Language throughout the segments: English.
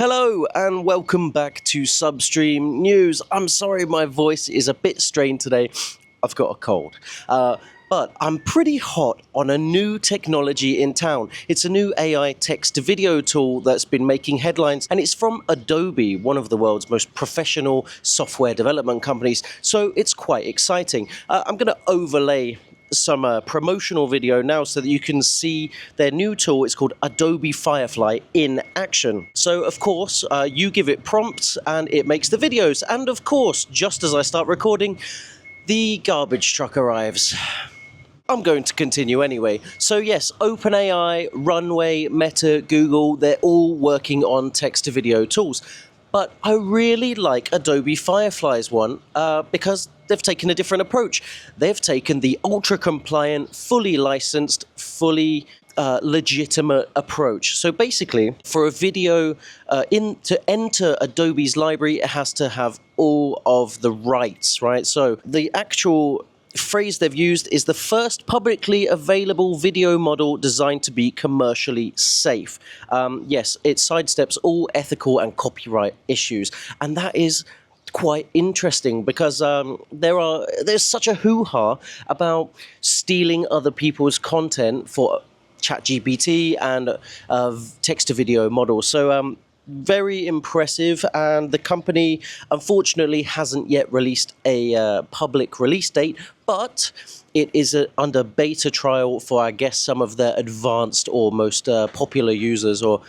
Hello and welcome back to Substream News. I'm sorry my voice is a bit strained today. I've got a cold. But I'm pretty hot on a new technology in town. It's a new AI text-to-video tool that's been making headlines, and it's from Adobe, one of the world's most professional software development companies, so it's quite exciting. I'm going to overlay some promotional video now so that you can see their new tool. It's called Adobe Firefly in action. So of course you give it prompts and it makes the videos, and of course just as I start recording the garbage truck arrives. I'm going to continue anyway. So yes, OpenAI, Runway, Meta, Google, they're all working on text-to-video tools. But I really like Adobe Firefly's one because they've taken a different approach. They've taken the ultra-compliant, fully licensed, fully legitimate approach. So basically, for a video to enter Adobe's library, it has to have all of the rights, right? So the actual phrase they've used is the first publicly available video model designed to be commercially safe. Yes, it sidesteps all ethical and copyright issues, and that is quite interesting because there's such a hoo-ha about stealing other people's content for ChatGPT and text-to-video models. So very impressive, and the company unfortunately hasn't yet released a public release date, but it is under beta trial for, I guess, some of their advanced or most popular users, or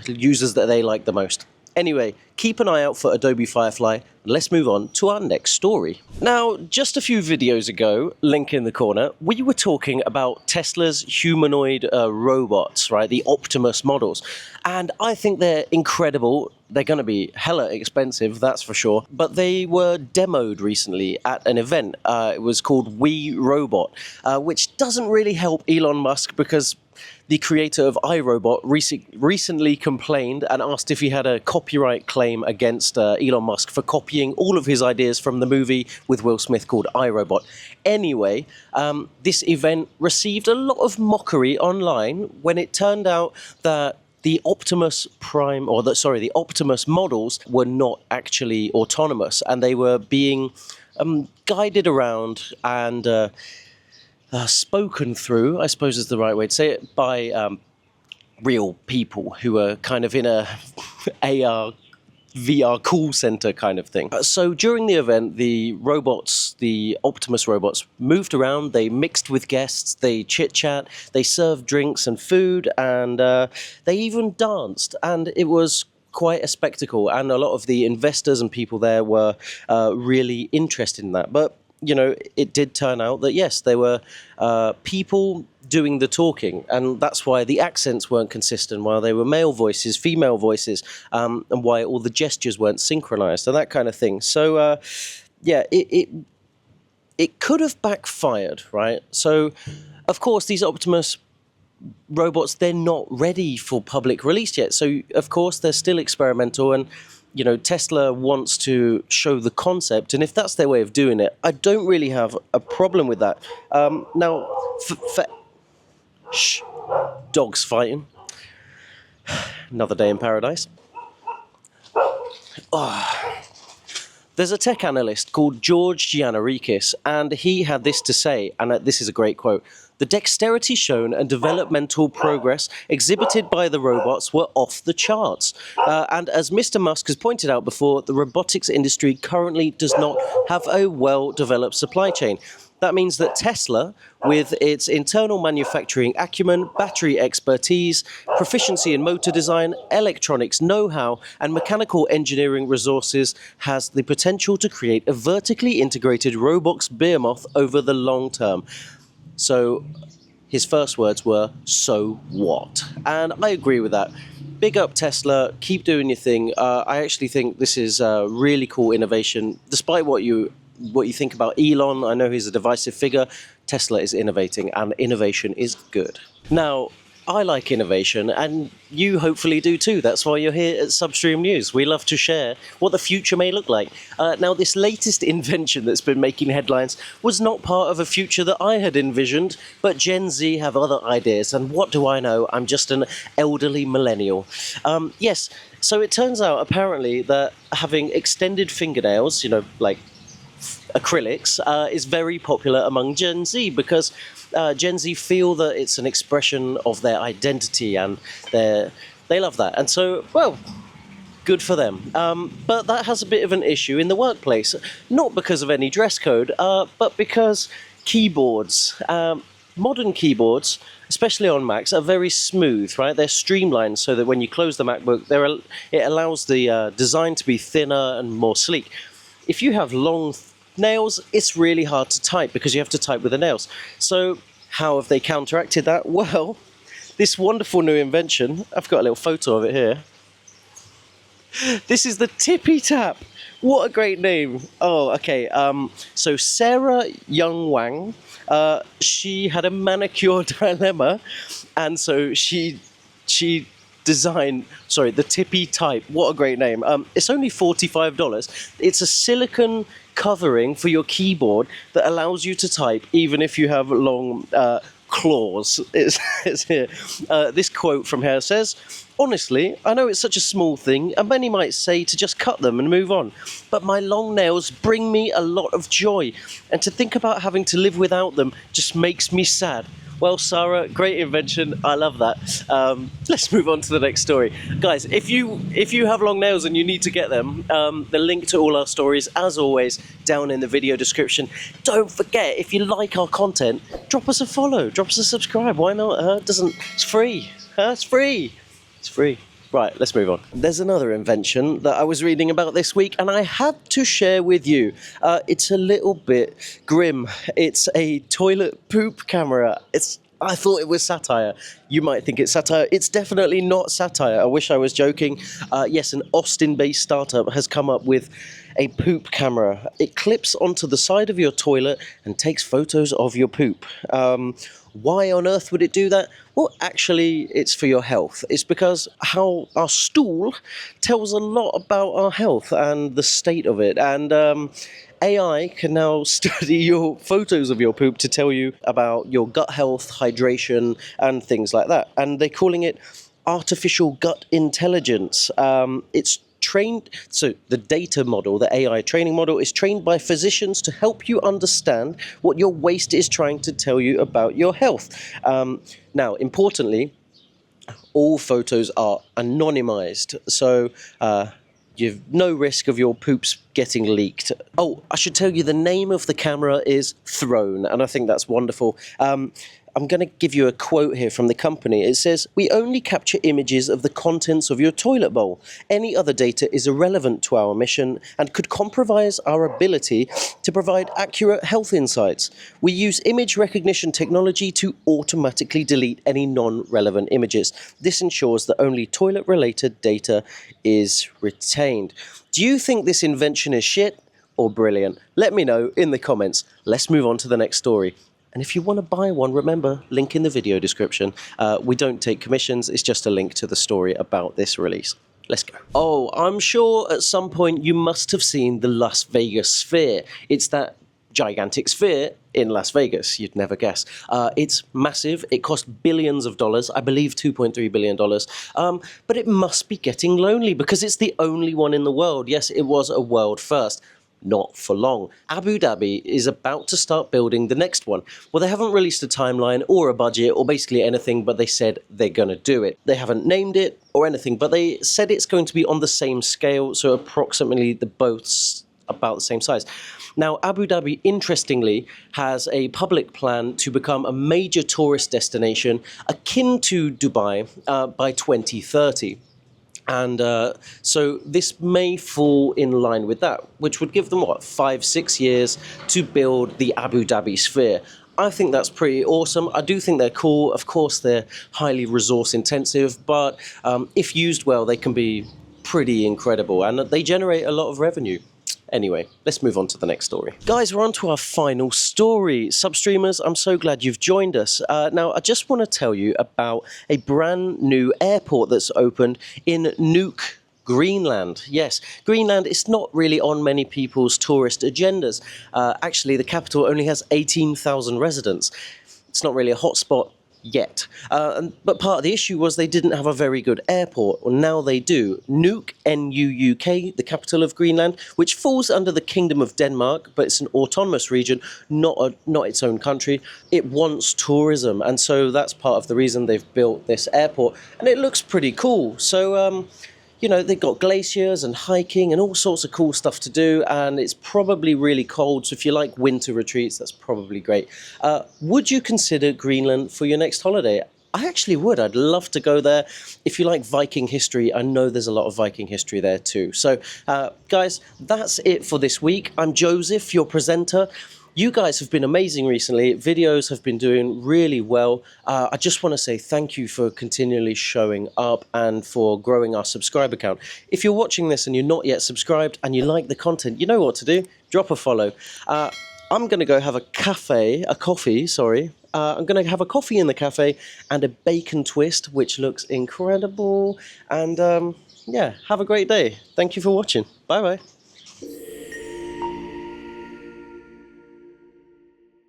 users that they like the most. Anyway, keep an eye out for Adobe Firefly. Let's move on to our next story. Now, just a few videos ago, link in the corner, we were talking about Tesla's humanoid robots, right? The Optimus models. And I think they're incredible. They're going to be hella expensive, that's for sure. But they were demoed recently at an event. It was called We Robot, which doesn't really help Elon Musk because the creator of iRobot recently complained and asked if he had a copyright claim against Elon Musk for copying all of his ideas from the movie with Will Smith called iRobot. Anyway, this event received a lot of mockery online when it turned out that the Optimus Prime, or the Optimus models were not actually autonomous, and they were being guided around and spoken through, I suppose is the right way to say it, by real people who are kind of in a AR, VR call center kind of thing. So during the event, the robots, the Optimus robots, moved around, they mixed with guests, they chit-chat, they served drinks and food, and they even danced, and it was quite a spectacle, and a lot of the investors and people there were really interested in that. But you know, it did turn out that, yes, there were people doing the talking, and that's why the accents weren't consistent, while they were male voices, female voices, and why all the gestures weren't synchronized, and that kind of thing. So, yeah, it could have backfired, right? So, of course, these Optimus robots, they're not ready for public release yet. So, of course, they're still experimental, and you know, Tesla wants to show the concept, and if that's their way of doing it, I don't really have a problem with that. Now, shh, dogs fighting. Another day in paradise. Oh. There's a tech analyst called George Gianarikis, and he had this to say, and this is a great quote: "The dexterity shown and developmental progress exhibited by the robots were off the charts. And as Mr. Musk has pointed out before, the robotics industry currently does not have a well-developed supply chain. That means that Tesla, with its internal manufacturing acumen, battery expertise, proficiency in motor design, electronics know-how, and mechanical engineering resources, has the potential to create a vertically integrated robots behemoth over the long term." So his first words were, "So what?" And I agree with that. Big up Tesla, keep doing your thing. I actually think this is a really cool innovation. Despite what you think about Elon, I know he's a divisive figure, Tesla is innovating, and innovation is good. Now, I like innovation, and you hopefully do too. That's why you're here at Substream News. We love to share what the future may look like. Now, this latest invention that's been making headlines was not part of a future that I had envisioned, but Gen Z have other ideas, and what do I know? I'm just an elderly millennial. Yes, So it turns out apparently that having extended fingernails, like acrylics, is very popular among Gen Z because Gen Z feel that it's an expression of their identity and they love that. And so, well, good for them. But that has a bit of an issue in the workplace, not because of any dress code, but because keyboards, modern keyboards, especially on Macs, are very smooth, right? They're streamlined so that when you close the MacBook, it allows the design to be thinner and more sleek. If you have long nails, it's really hard to type because you have to type with the nails. So how have they counteracted that? Well, this wonderful new invention, I've got a little photo of it here. This is the Tippy Tap. What a great name. Oh, okay. So Sarah Young Wang, she had a manicure dilemma, and so she designed, the Tippy Type. What a great name. It's only $45. It's a silicone covering for your keyboard that allows you to type even if you have long claws. It's here. This quote from her says, "Honestly, I know it's such a small thing, and many might say to just cut them and move on, but my long nails bring me a lot of joy, and to think about having to live without them just makes me sad." Well, Sarah, great invention. I love that. Let's move on to the next story. Guys, if you have long nails and you need to get them, the link to all our stories, as always, down in the video description. Don't forget, if you like our content, drop us a follow, drop us a subscribe. Why not? It's free. It's free. It's free. Right, let's move on. There's another invention that I was reading about this week, and I had to share with you. It's a little bit grim. It's a toilet poop camera. I thought it was satire. You might think it's satire. It's definitely not satire. I wish I was joking. Yes, an Austin-based startup has come up with a poop camera. It clips onto the side of your toilet and takes photos of your poop. Why on earth would it do that? Well, actually, it's for your health. It's because how our stool tells a lot about our health and the state of it. And AI can now study your photos of your poop to tell you about your gut health, hydration, and things like that. And they're calling it artificial gut intelligence. It's trained, so the data model, the AI training model, is trained by physicians to help you understand what your waste is trying to tell you about your health. Now, importantly, all photos are anonymized, so you've no risk of your poops getting leaked. Oh, I should tell you the name of the camera is Throne, and I think that's wonderful. I'm going to give you a quote here from the company. It says, "We only capture images of the contents of your toilet bowl. Any other data is irrelevant to our mission and could compromise our ability to provide accurate health insights. We use image recognition technology to automatically delete any non-relevant images. This ensures that only toilet-related data is retained." Do you think this invention is shit or brilliant? Let me know in the comments. Let's move on to the next story. And if you want to buy one, remember, link in the video description. We don't take commissions. It's just a link to the story about this release. Let's go. Oh, I'm sure at some point you must have seen the Las Vegas Sphere. It's that gigantic sphere in Las Vegas. You'd never guess. It's massive. It cost billions of dollars. I believe $2.3 billion. But it must be getting lonely because it's the only one in the world. Yes, it was a world first. Not for long. Abu Dhabi is about to start building the next one. Well, they haven't released a timeline or a budget or basically anything, but they said they're going to do it. They haven't named it or anything, but they said it's going to be on the same scale, so approximately the boats about the same size. Now, Abu Dhabi, interestingly, has a public plan to become a major tourist destination akin to Dubai by 2030. And so this may fall in line with that, which would give them, 5-6 years to build the Abu Dhabi Sphere. I think that's pretty awesome. I do think they're cool. Of course, they're highly resource intensive, but if used well, they can be pretty incredible, and they generate a lot of revenue. Anyway, let's move on to the next story. Guys, we're on to our final story. Substreamers, I'm so glad you've joined us. Now, I just want to tell you about a brand new airport that's opened in Nuuk, Greenland. Yes, Greenland is not really on many people's tourist agendas. Actually, the capital only has 18,000 residents. It's not really a hotspot. yet. But part of the issue was they didn't have a very good airport. Well, now they do. Nuuk, N-U-U-K, the capital of Greenland, which falls under the Kingdom of Denmark, but it's an autonomous region, not its own country. It wants tourism, and so that's part of the reason they've built this airport. And it looks pretty cool. So, you know, they've got glaciers and hiking and all sorts of cool stuff to do, and it's probably really cold, so if you like winter retreats, that's probably great. Would you consider Greenland for your next holiday? I actually would. I'd love to go there. If you like Viking history, I know there's a lot of Viking history there too. So, guys, that's it for this week. I'm Joseph, your presenter. You guys have been amazing recently. Videos have been doing really well. I just want to say thank you for continually showing up and for growing our subscriber count. If you're watching this and you're not yet subscribed and you like the content, you know what to do. Drop a follow. I'm going to go have a coffee, I'm going to have a coffee in the cafe and a bacon twist, which looks incredible. And yeah, have a great day. Thank you for watching. Bye-bye.